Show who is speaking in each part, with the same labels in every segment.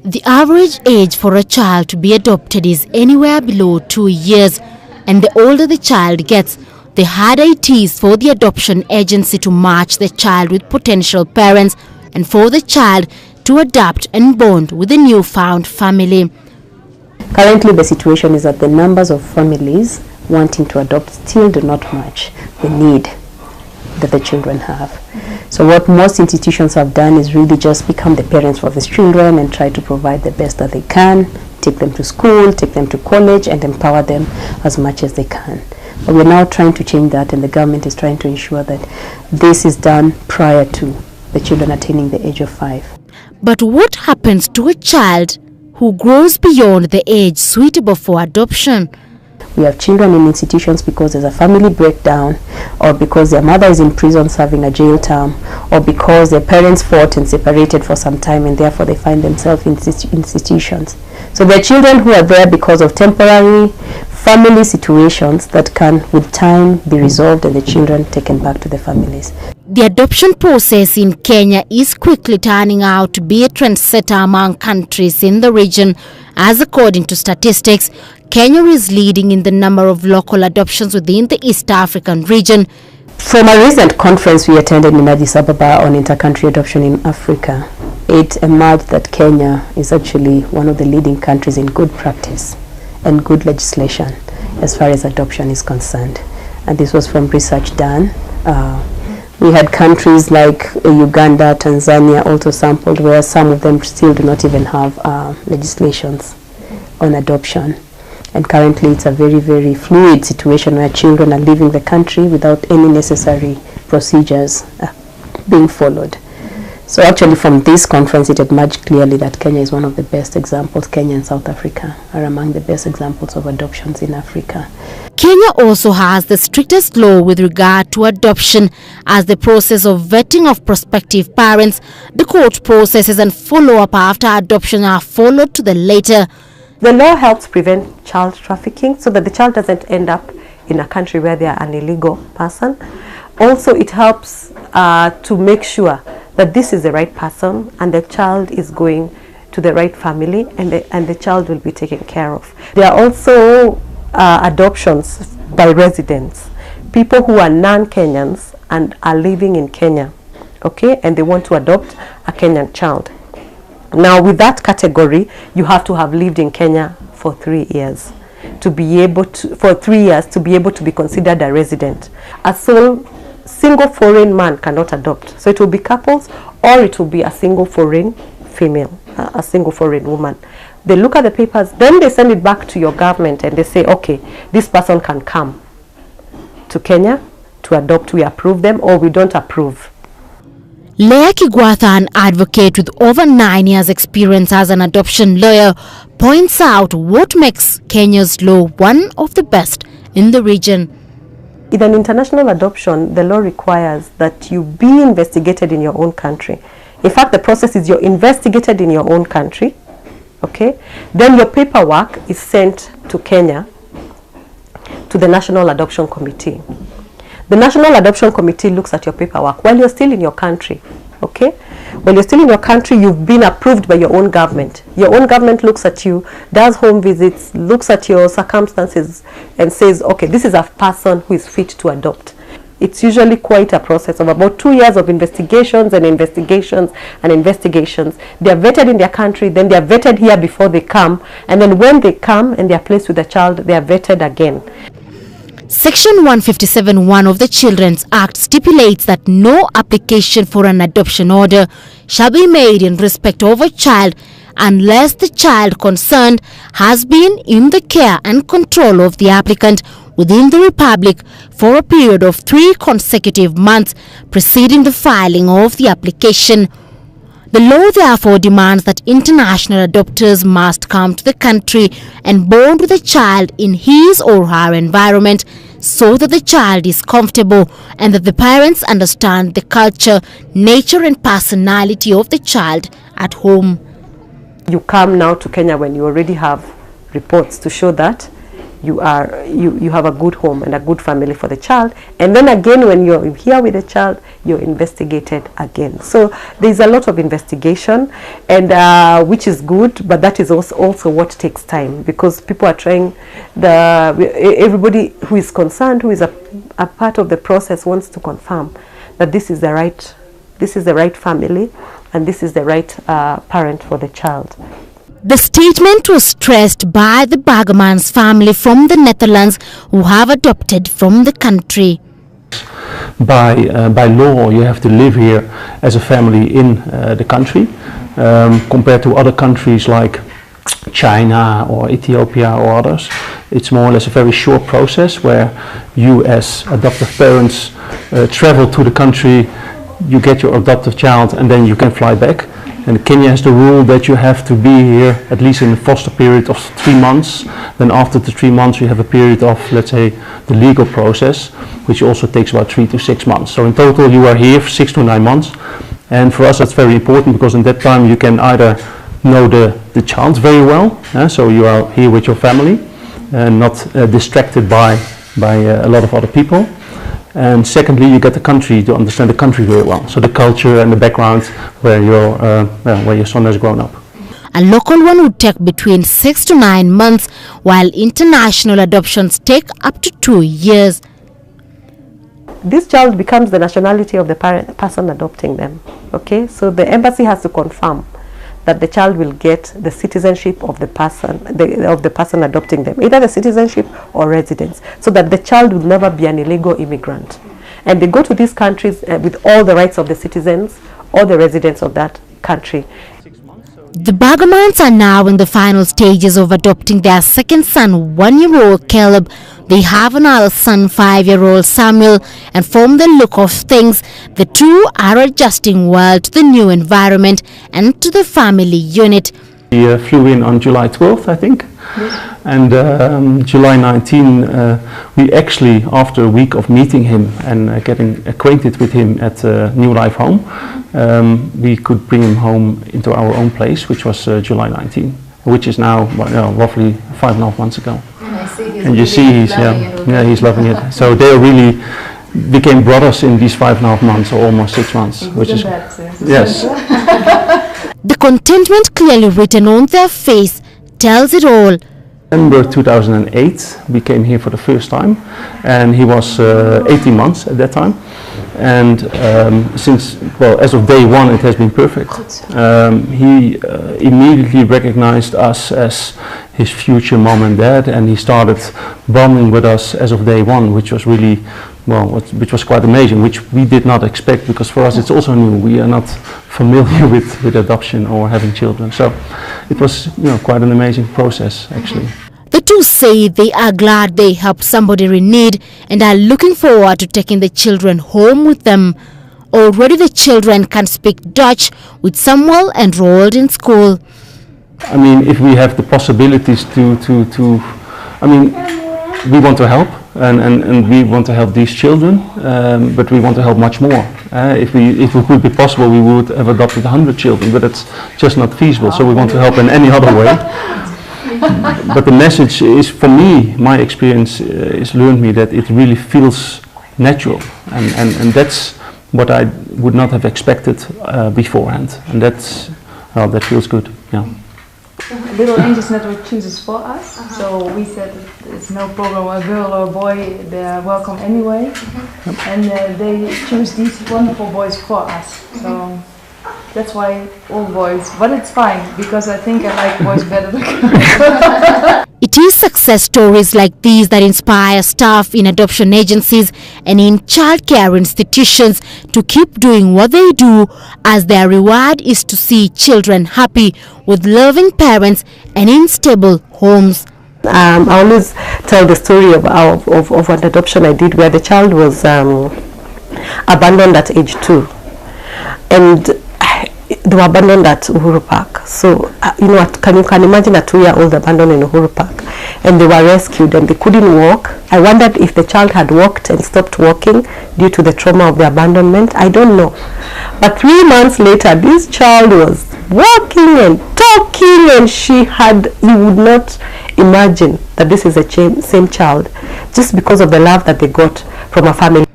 Speaker 1: The average age for a child to be adopted is anywhere below 2 years, and the older the child gets, the harder it is for the adoption agency to match the child with potential parents and for the child to adapt and bond with the newfound family.
Speaker 2: Currently, the situation is that the numbers of families wanting to adopt still do not match the need that the children have. So what most institutions have done is really just become the parents for these children and try to provide the best that they can, take them to school, take them to college, and empower them as much as they can. But we're now trying to change that, and the government is trying to ensure that this is done prior to the children attaining the age of 5.
Speaker 1: But what happens to a child who grows beyond the age suitable for adoption?
Speaker 2: We have children in institutions because there's a family breakdown, or because their mother is in prison serving a jail term, or because their parents fought and separated for some time and therefore they find themselves in institutions. So there are children who are there because of temporary family situations that can with time be resolved and the children taken back to the families.
Speaker 1: The adoption process in Kenya is quickly turning out to be a trendsetter among countries in the region, as according to statistics, Kenya is leading in the number of local adoptions within the East African region.
Speaker 2: From a recent conference we attended in Addis Ababa on intercountry adoption in Africa, it emerged that Kenya is actually one of the leading countries in good practice and good legislation as far as adoption is concerned. And this was from research done. We had countries like Uganda, Tanzania also sampled, where some of them still do not even have legislations on adoption. And currently it's a very, very fluid situation where children are leaving the country without any necessary procedures being followed. So actually from this conference it emerged clearly that Kenya is one of the best examples. Kenya and South Africa are among the best examples of adoptions in Africa.
Speaker 1: Kenya also has the strictest law with regard to adoption, as the process of vetting of prospective parents, the court processes and follow-up after adoption are followed to the later.
Speaker 3: The law helps prevent child trafficking so that the child doesn't end up in a country where they are an illegal person. Also, it helps to make sure that this is the right person and the child is going to the right family and the child will be taken care of. There are also adoptions by residents, people who are non-Kenyans and are living in Kenya, okay, and they want to adopt a Kenyan child. Now with that category, you have to have lived in Kenya for 3 years to be able to be considered a resident. A single foreign man cannot adopt. So it will be couples, or it will be a single foreign female, a single foreign woman. They look at the papers, then they send it back to your government and they say, okay, this person can come to Kenya to adopt. We approve them or we don't approve.
Speaker 1: Leah Kigwatha, an advocate with over 9 years experience as an adoption lawyer, points out what makes Kenya's law one of the best in the region.
Speaker 3: In an international adoption, the law requires that you be investigated in your own country. In fact, the process is you're investigated in your own country, okay? Then your paperwork is sent to Kenya, to the National Adoption Committee. The National Adoption Committee looks at your paperwork while you're still in your country, okay? When you're still in your country, you've been approved by your own government. Your own government looks at you, does home visits, looks at your circumstances and says, okay, this is a person who is fit to adopt. It's usually quite a process of about 2 years of investigations and investigations and investigations. They are vetted in their country, then they are vetted here before they come, and then when they come and they are placed with a child, they are vetted again.
Speaker 1: Section 157(1) of the Children's Act stipulates that no application for an adoption order shall be made in respect of a child unless the child concerned has been in the care and control of the applicant within the Republic for a period of 3 consecutive months preceding the filing of the application. The law therefore demands that international adopters must come to the country and bond with the child in his or her environment so that the child is comfortable and that the parents understand the culture, nature and personality of the child at home.
Speaker 3: You come now to Kenya when you already have reports to show that you have a good home and a good family for the child. And then again, when you're here with the child, you're investigated again. So there's a lot of investigation, and which is good, but that is also what takes time, because people are trying, everybody who is concerned, who is a part of the process, wants to confirm that this is the right family and this is the right parent for the child.
Speaker 1: The statement was stressed by the Bagerman's family from the Netherlands who have adopted from the country.
Speaker 4: By law, you have to live here as a family in the country, compared to other countries like China or Ethiopia or others. It's more or less a very short process where you as adoptive parents travel to the country, you get your adoptive child, and then you can fly back. And Kenya has the rule that you have to be here at least in a foster period of 3 months. Then after the 3 months you have a period of, let's say, the legal process, which also takes about 3 to 6 months. So in total you are here for 6 to 9 months. And for us that's very important, because in that time you can either know the child very well, so you are here with your family and not distracted by a lot of other people. And secondly, you get the country, to understand the country very well. So the culture and the background where your son has grown up.
Speaker 1: A local one would take between 6 to 9 months, while international adoptions take up to 2 years.
Speaker 3: This child becomes the nationality of the person adopting them. Okay, so the embassy has to confirm that the child will get the citizenship of the person adopting them, either the citizenship or residence, so that the child will never be an illegal immigrant. And they go to these countries with all the rights of the citizens or the residents of that country.
Speaker 1: The Bagermans are now in the final stages of adopting their second son, 1-year-old Caleb. They have another son, 5-year-old Samuel, and from the look of things, the two are adjusting well to the new environment and to the family unit.
Speaker 4: We flew in on July 12th, I think. Yes. And July 19, we actually, after a week of meeting him and getting acquainted with him at New Life Home, we could bring him home into our own place, which was July 19, which is now roughly 5.5 months ago. And you see he's loving it. So they really became brothers in these 5.5 months, or almost 6 months, which is yes.
Speaker 1: The contentment clearly written on their face tells it all.
Speaker 4: December 2008 we came here for the first time, and he was 18 months at that time, and as of day one it has been perfect. He immediately recognized us as his future mom and dad, and he started bonding with us as of day one, which was really, which was quite amazing, which we did not expect, because for us it's also new. We are not familiar with adoption or having children, so it was quite an amazing process actually.
Speaker 1: The two say they are glad they helped somebody in need and are looking forward to taking the children home with them. Already the children can speak Dutch, with Samuel enrolled in school.
Speaker 4: I mean, if we have the possibilities we want to help, and we want to help these children, but we want to help much more. If it could be possible, we would have adopted 100 children, but it's just not feasible, so we want to help in any other way. But the message is, for me, my experience has learned me that it really feels natural, and that's what I would not have expected beforehand, and that feels good. Yeah.
Speaker 5: Little Angels Network chooses for us, so we said it's no problem, a girl or a boy, they are welcome anyway, and they choose these wonderful boys for us, so that's why all boys, but it's fine, because I think I like boys better than girls.
Speaker 1: It is success stories like these that inspire staff in adoption agencies and in childcare institutions to keep doing what they do, as their reward is to see children happy with loving parents and in stable homes.
Speaker 3: I always tell the story of an adoption I did where the child was abandoned at age 2, and they were abandoned at Uhuru Park. So you can imagine a 2-year-old abandoned in Uhuru Park, and they were rescued and they couldn't walk. I wondered if the child had walked and stopped walking due to the trauma of the abandonment. I don't know, but 3 months later this child was walking and talking, and you would not imagine that this is the same child just because of the love that they got from a family.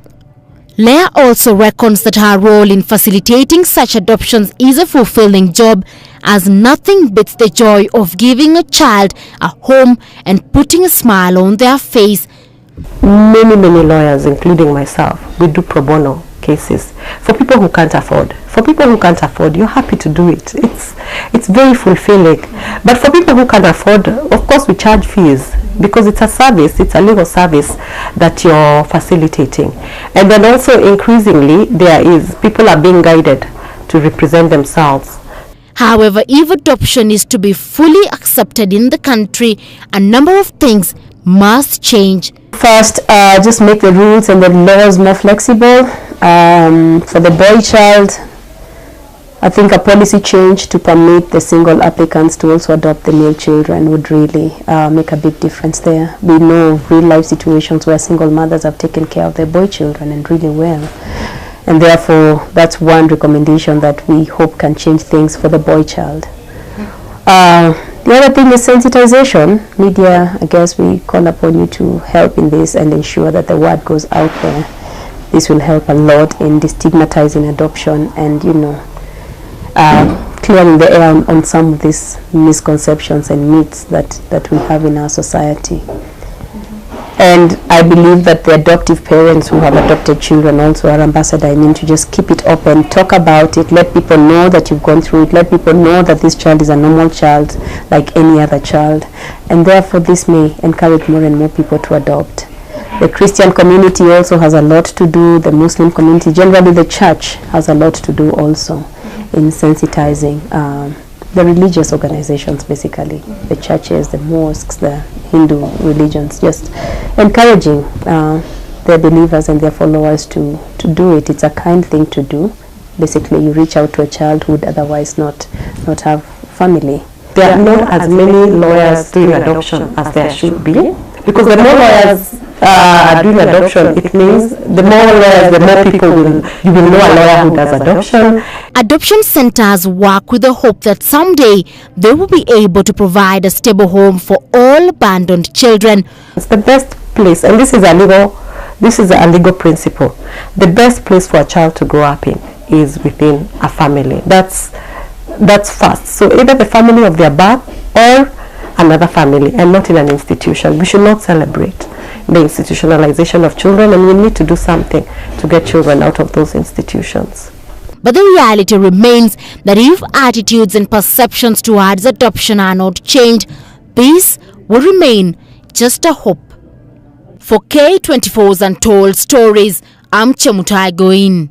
Speaker 1: Leah also reckons that her role in facilitating such adoptions is a fulfilling job, as nothing beats the joy of giving a child a home and putting a smile on their face.
Speaker 3: Many lawyers, including myself, we do pro bono cases for people who can't afford. For people who can't afford, you're happy to do it. It's very fulfilling. But for people who can afford, of course we charge fees, because it's a service, it's a legal service that you're facilitating. And then also increasingly people are being guided to represent themselves.
Speaker 1: However, if adoption is to be fully accepted in the country, a number of things must change.
Speaker 2: First, just make the rules and the laws more flexible. For the boy child, I think a policy change to permit the single applicants to also adopt the male children would really make a big difference there. We know real life situations where single mothers have taken care of their boy children and really well. And therefore, that's one recommendation that we hope can change things for the boy child. The other thing is sensitization. Media, I guess we call upon you to help in this and ensure that the word goes out there. This will help a lot in destigmatizing adoption and, clearing the air on some of these misconceptions and myths that we have in our society. And I believe that the adoptive parents who have adopted children also are ambassador. I mean, to just keep it open, talk about it, let people know that you've gone through it, let people know that this child is a normal child like any other child. And therefore this may encourage more and more people to adopt. The Christian community also has a lot to do, the Muslim community, generally the church has a lot to do also in sensitizing the religious organizations, basically, the churches, the mosques, the Hindu religions, just encouraging their believers and their followers to do it. It's a kind thing to do. Basically, you reach out to a child who would otherwise not have family.
Speaker 3: There are not as many lawyers doing adoption as there should be, because the more lawyers are doing adoption, it means the more lawyers, the more people you will know a lawyer who does adoption.
Speaker 1: Adoption centers work with the hope that someday they will be able to provide a stable home for all abandoned children.
Speaker 3: It's the best place, and this is a legal principle. The best place for a child to grow up in is within a family. That's first. So either the family of their birth or another family, and not in an institution. We should not celebrate the institutionalization of children, and we need to do something to get children out of those institutions.
Speaker 1: But the reality remains that if attitudes and perceptions towards adoption are not changed, this will remain just a hope. For K24's Untold Stories, I'm Chemutai Goin.